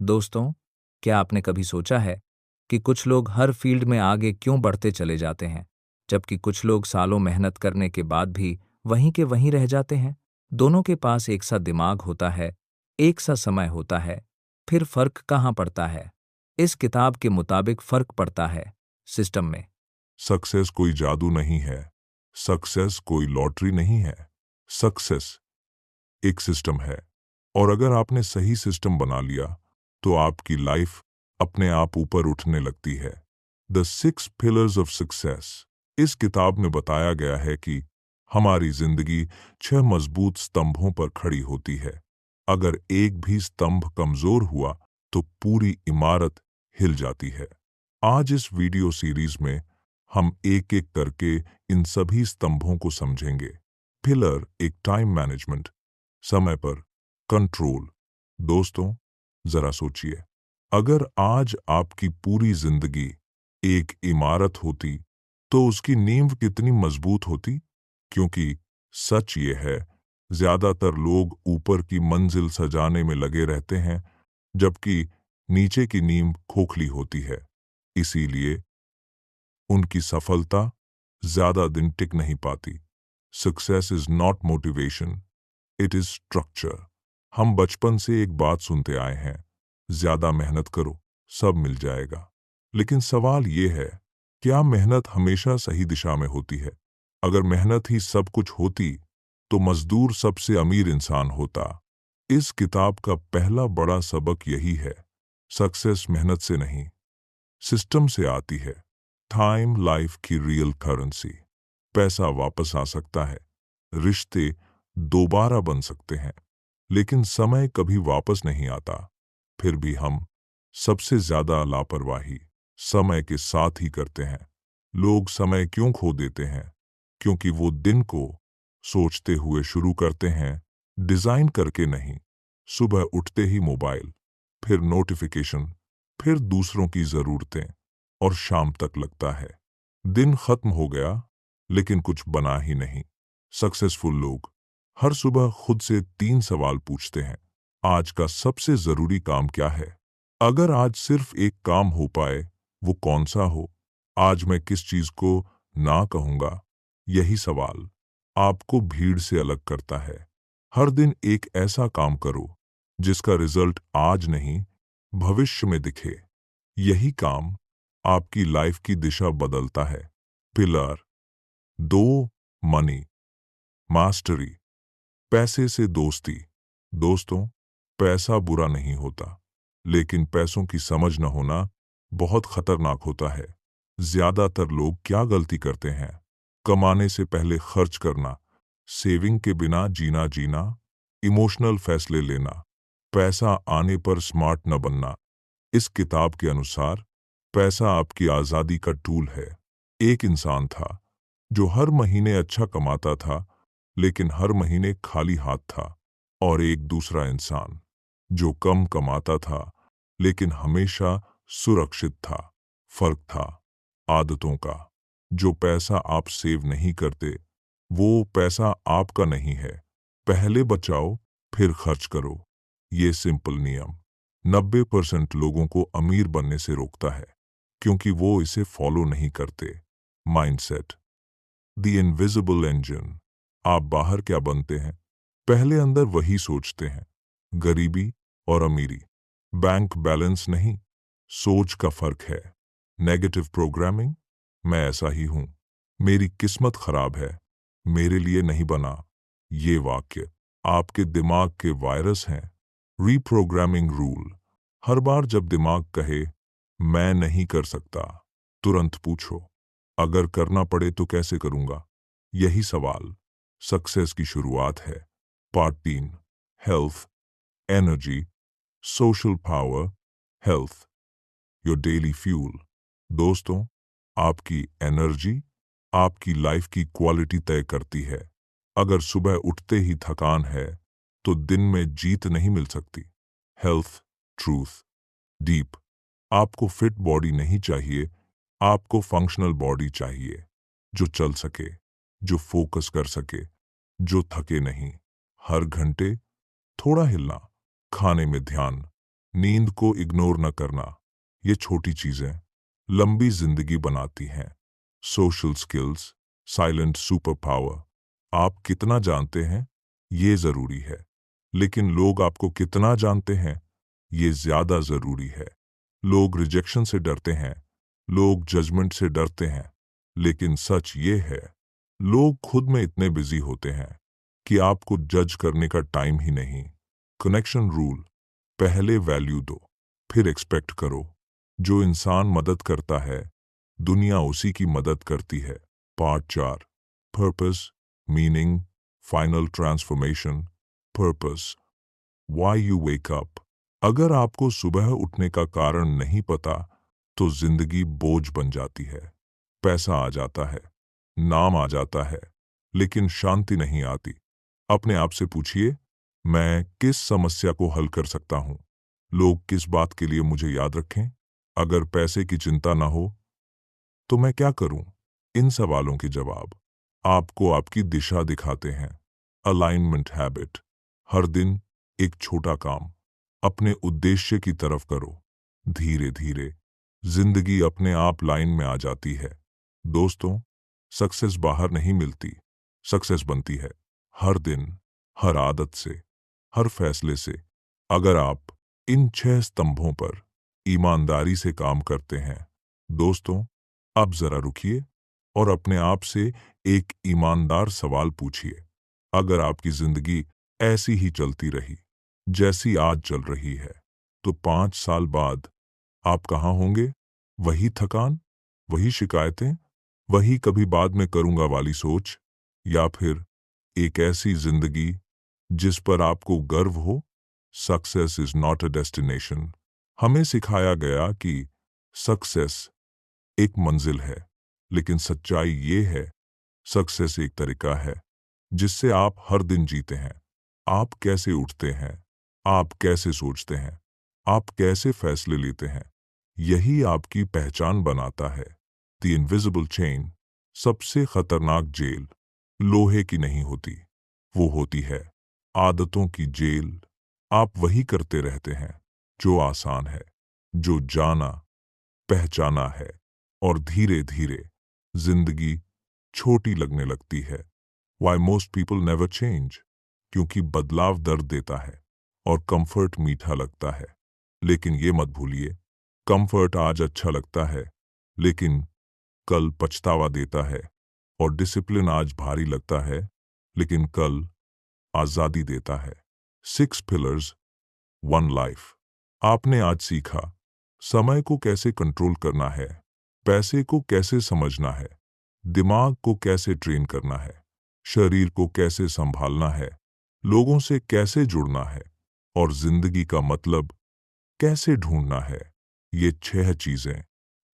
दोस्तों, क्या आपने कभी सोचा है कि कुछ लोग हर फील्ड में आगे क्यों बढ़ते चले जाते हैं, जबकि कुछ लोग सालों मेहनत करने के बाद भी वहीं के वहीं रह जाते हैं? दोनों के पास एक सा दिमाग होता है, एक सा समय होता है, फिर फर्क कहाँ पड़ता है? इस किताब के मुताबिक फर्क पड़ता है सिस्टम में। सक्सेस कोई जादू नहीं है। सक्सेस कोई लॉटरी नहीं है। सक्सेस एक सिस्टम है, और अगर आपने सही सिस्टम बना लिया तो आपकी लाइफ अपने आप ऊपर उठने लगती है। द 6 पिलर्स ऑफ सक्सेस इस किताब में बताया गया है कि हमारी जिंदगी 6 मजबूत स्तंभों पर खड़ी होती है। अगर एक भी स्तंभ कमजोर हुआ तो पूरी इमारत हिल जाती है। आज इस वीडियो सीरीज में हम एक एक करके इन सभी स्तंभों को समझेंगे। पिलर एक, टाइम मैनेजमेंट, समय पर कंट्रोल। दोस्तों, जरा सोचिए, अगर आज आपकी पूरी जिंदगी एक इमारत होती तो उसकी नींव कितनी मजबूत होती। क्योंकि सच ये है, ज्यादातर लोग ऊपर की मंजिल सजाने में लगे रहते हैं, जबकि नीचे की नींव खोखली होती है। इसीलिए उनकी सफलता ज्यादा दिन टिक नहीं पाती। Success is not motivation, it is structure. हम बचपन से एक बात सुनते आए हैं, ज्यादा मेहनत करो, सब मिल जाएगा। लेकिन सवाल ये है, क्या मेहनत हमेशा सही दिशा में होती है? अगर मेहनत ही सब कुछ होती तो मजदूर सबसे अमीर इंसान होता। इस किताब का पहला बड़ा सबक यही है, सक्सेस मेहनत से नहीं, सिस्टम से आती है। टाइम लाइफ की रियल करेंसी। पैसा वापस आ सकता है, रिश्ते दोबारा बन सकते हैं, लेकिन समय कभी वापस नहीं आता। फिर भी हम सबसे ज्यादा लापरवाही समय के साथ ही करते हैं। लोग समय क्यों खो देते हैं? क्योंकि वो दिन को सोचते हुए शुरू करते हैं, डिजाइन करके नहीं। सुबह उठते ही मोबाइल, फिर नोटिफिकेशन, फिर दूसरों की जरूरतें, और शाम तक लगता है दिन खत्म हो गया, लेकिन कुछ बना ही नहीं। सक्सेसफुल लोग हर सुबह खुद से 3 सवाल पूछते हैं, आज का सबसे जरूरी काम क्या है? अगर आज सिर्फ एक काम हो पाए, वो कौन सा हो? आज मैं किस चीज को ना कहूंगा? यही सवाल आपको भीड़ से अलग करता है। हर दिन एक ऐसा काम करो जिसका रिजल्ट आज नहीं, भविष्य में दिखे। यही काम आपकी लाइफ की दिशा बदलता है। पिलर 2, मनी मास्टरी, पैसे से दोस्ती। दोस्तों, पैसा बुरा नहीं होता, लेकिन पैसों की समझ न होना बहुत खतरनाक होता है। ज्यादातर लोग क्या गलती करते हैं? कमाने से पहले खर्च करना, सेविंग के बिना जीना, इमोशनल फैसले लेना, पैसा आने पर स्मार्ट न बनना। इस किताब के अनुसार पैसा आपकी आजादी का टूल है। एक इंसान था जो हर महीने अच्छा कमाता था, लेकिन हर महीने खाली हाथ था। और एक दूसरा इंसान जो कम कमाता था, लेकिन हमेशा सुरक्षित था। फर्क था आदतों का। जो पैसा आप सेव नहीं करते, वो पैसा आपका नहीं है। पहले बचाओ, फिर खर्च करो। ये सिंपल नियम 90% लोगों को अमीर बनने से रोकता है, क्योंकि वो इसे फॉलो नहीं करते। Mindset the invisible engine. आप बाहर क्या बनते हैं, पहले अंदर वही सोचते हैं। गरीबी और अमीरी बैंक बैलेंस नहीं, सोच का फर्क है। नेगेटिव प्रोग्रामिंग, मैं ऐसा ही हूं, मेरी किस्मत खराब है, मेरे लिए नहीं बना। ये वाक्य आपके दिमाग के वायरस हैं। रीप्रोग्रामिंग रूल, हर बार जब दिमाग कहे मैं नहीं कर सकता, तुरंत पूछो, अगर करना पड़े तो कैसे करूंगा? यही सवाल सक्सेस की शुरुआत है। Part 3, health, energy, social power. Health your daily fuel. दोस्तों, आपकी एनर्जी आपकी लाइफ की क्वालिटी तय करती है। अगर सुबह उठते ही थकान है तो दिन में जीत नहीं मिल सकती। हेल्थ ट्रूथ डीप, आपको फिट बॉडी नहीं चाहिए, आपको फंक्शनल बॉडी चाहिए, जो चल सके, जो फोकस कर सके, जो थके नहीं। हर घंटे थोड़ा हिलना, खाने में ध्यान, नींद को इग्नोर न करना, ये छोटी चीजें लंबी जिंदगी बनाती हैं। Social skills, silent super power. आप कितना जानते हैं ये जरूरी है, लेकिन लोग आपको कितना जानते हैं ये ज्यादा जरूरी है। लोग रिजेक्शन से डरते हैं, लोग जजमेंट से डरते हैं, लेकिन सच ये है, लोग खुद में इतने बिजी होते हैं कि आपको जज करने का टाइम ही नहीं। कनेक्शन रूल, पहले वैल्यू दो, फिर एक्सपेक्ट करो। जो इंसान मदद करता है, दुनिया उसी की मदद करती है। Part 4, purpose, meaning, final transformation. Purpose, why you wake up. अगर आपको सुबह उठने का कारण नहीं पता तो जिंदगी बोझ बन जाती है। पैसा आ जाता है, नाम आ जाता है, लेकिन शांति नहीं आती। अपने आप से पूछिए, मैं किस समस्या को हल कर सकता हूं? लोग किस बात के लिए मुझे याद रखें? अगर पैसे की चिंता ना हो तो मैं क्या करूं? इन सवालों के जवाब आपको आपकी दिशा दिखाते हैं। अलाइनमेंट हैबिट, हर दिन एक छोटा काम अपने उद्देश्य की तरफ करो। धीरे धीरे जिंदगी अपने आप लाइन में आ जाती है। दोस्तों, सक्सेस बाहर नहीं मिलती, सक्सेस बनती है हर दिन, हर आदत से, हर फैसले से। अगर आप इन 6 स्तंभों पर ईमानदारी से काम करते हैं, दोस्तों, अब जरा रुकिए और अपने आप से एक ईमानदार सवाल पूछिए। अगर आपकी जिंदगी ऐसी ही चलती रही जैसी आज चल रही है, तो 5 साल बाद आप कहाँ होंगे? वही थकान, वही शिकायतें, वही कभी बाद में करूंगा वाली सोच, या फिर एक ऐसी जिंदगी जिस पर आपको गर्व हो? Success is not a destination. हमें सिखाया गया कि सक्सेस एक मंजिल है, लेकिन सच्चाई ये है, सक्सेस एक तरीका है जिससे आप हर दिन जीते हैं। आप कैसे उठते हैं, आप कैसे सोचते हैं, आप कैसे फैसले लेते हैं, यही आपकी पहचान बनाता है। द इनविजिबल चेन, सबसे खतरनाक जेल लोहे की नहीं होती, वो होती है आदतों की जेल। आप वही करते रहते हैं जो आसान है, जो जाना पहचाना है, और धीरे धीरे जिंदगी छोटी लगने लगती है। Why most people never change? क्योंकि बदलाव दर्द देता है और कंफर्ट मीठा लगता है। लेकिन ये मत भूलिए, कंफर्ट आज अच्छा लगता है, लेकिन कल पछतावा देता है। और डिसिप्लिन आज भारी लगता है, लेकिन कल आजादी देता है। 6 पिलर्स, 1 लाइफ। आपने आज सीखा समय को कैसे कंट्रोल करना है, पैसे को कैसे समझना है, दिमाग को कैसे ट्रेन करना है, शरीर को कैसे संभालना है, लोगों से कैसे जुड़ना है, और जिंदगी का मतलब कैसे ढूंढना है। ये 6 चीजें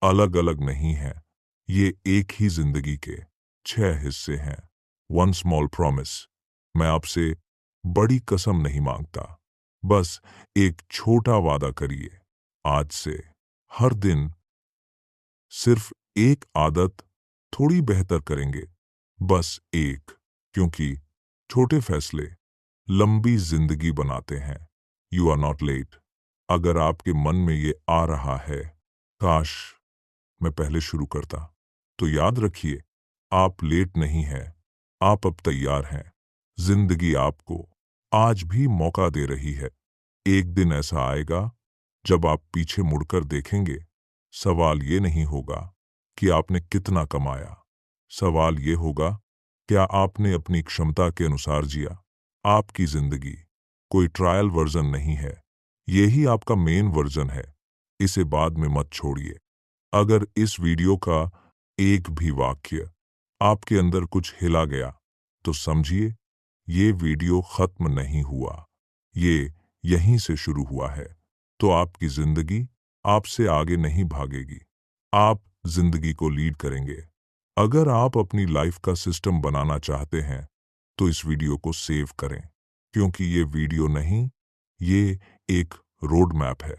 अलग अलग नहीं हैं, ये एक ही जिंदगी के 6 हिस्से हैं। 1 स्मॉल प्रॉमिस, मैं आपसे बड़ी कसम नहीं मांगता, बस एक छोटा वादा करिए। आज से हर दिन सिर्फ एक आदत थोड़ी बेहतर करेंगे, बस एक, क्योंकि छोटे फैसले लंबी जिंदगी बनाते हैं। You are not late. अगर आपके मन में ये आ रहा है, काश मैं पहले शुरू करता, तो याद रखिए, आप लेट नहीं हैं, आप अब तैयार हैं। जिंदगी आपको आज भी मौका दे रही है। एक दिन ऐसा आएगा जब आप पीछे मुड़कर देखेंगे, सवाल ये नहीं होगा कि आपने कितना कमाया, सवाल ये होगा, क्या आपने अपनी क्षमता के अनुसार जिया। आपकी जिंदगी कोई ट्रायल वर्जन नहीं है, यही आपका मेन वर्जन है। इसे बाद में मत छोड़िए। अगर इस वीडियो का एक भी वाक्य आपके अंदर कुछ हिला गया, तो समझिए ये वीडियो खत्म नहीं हुआ, ये यहीं से शुरू हुआ है। तो आपकी जिंदगी आपसे आगे नहीं भागेगी, आप जिंदगी को लीड करेंगे। अगर आप अपनी लाइफ का सिस्टम बनाना चाहते हैं, तो इस वीडियो को सेव करें, क्योंकि ये वीडियो नहीं, ये एक रोड मैप है।